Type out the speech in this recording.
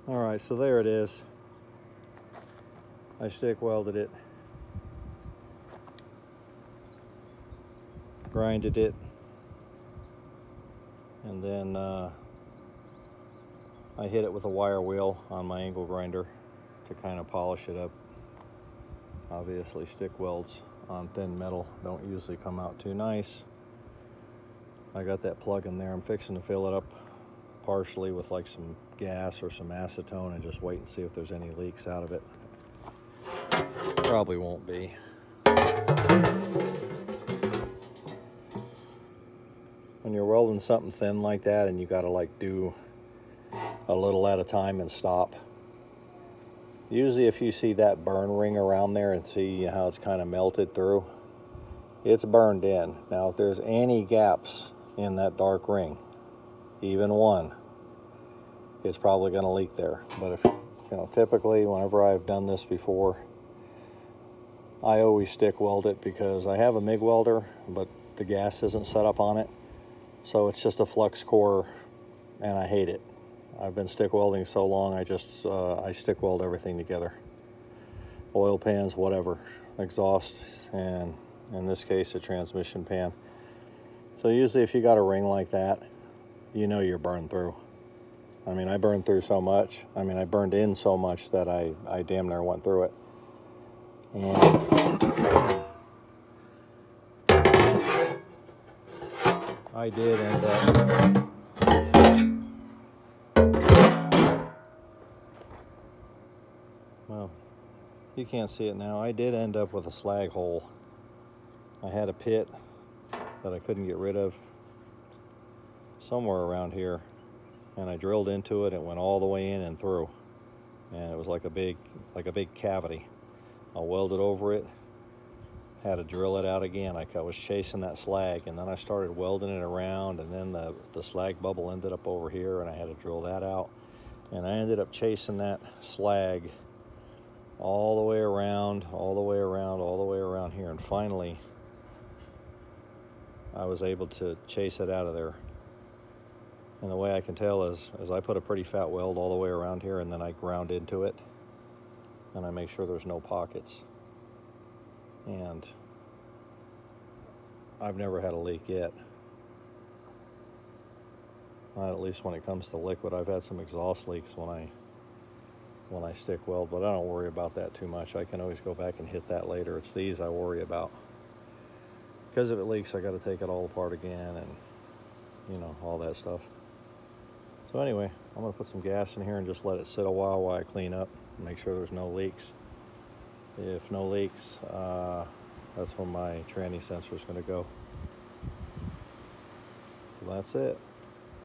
All right, so there it is. I stick welded it, grinded it, and then I hit it with a wire wheel on my angle grinder to kind of polish it up. Obviously, stick welds on thin metal don't usually come out too nice. I got that plug in there. I'm fixing to fill it up partially with like some gas or some acetone and just wait and see if there's any leaks out of it. Probably won't be. When you're welding something thin like that and you gotta like do a little at a time and stop, usually if you see that burn ring around there and see how it's kind of melted through, it's burned in. Now if there's any gaps in that dark ring, even one, it's probably going to leak there. But if, typically whenever I've done this before, I always stick weld it because I have a MIG welder, but the gas isn't set up on it. So it's just a flux core and I hate it. I've been stick welding so long, I stick weld everything together. Oil pans, whatever, exhaust, and in this case, a transmission pan. So usually if you got a ring like that, you're burned through. I mean, I burned through so much. I mean, I burned in so much that I damn near went through it. And I did end up well, you can't see it now. I did end up with a slag hole. I had a pit that I couldn't get rid of somewhere around here, and I drilled into it. It went all the way in and through, and it was like a big cavity. I welded over it, had to drill it out again. I was chasing that slag, and then I started welding it around, and then the slag bubble ended up over here, and I had to drill that out. And I ended up chasing that slag all the way around, all the way around, all the way around here, and finally I was able to chase it out of there. And the way I can tell is I put a pretty fat weld all the way around here, and then I ground into it, and I make sure there's no pockets. And I've never had a leak yet. Not at least when it comes to liquid. I've had some exhaust leaks when I stick weld, but I don't worry about that too much. I can always go back and hit that later. It's these I worry about. Because if it leaks, I got to take it all apart again and, all that stuff. So anyway, I'm going to put some gas in here and just let it sit a while I clean up and make sure there's no leaks. If no leaks, that's when my tranny sensor is going to go. So that's it.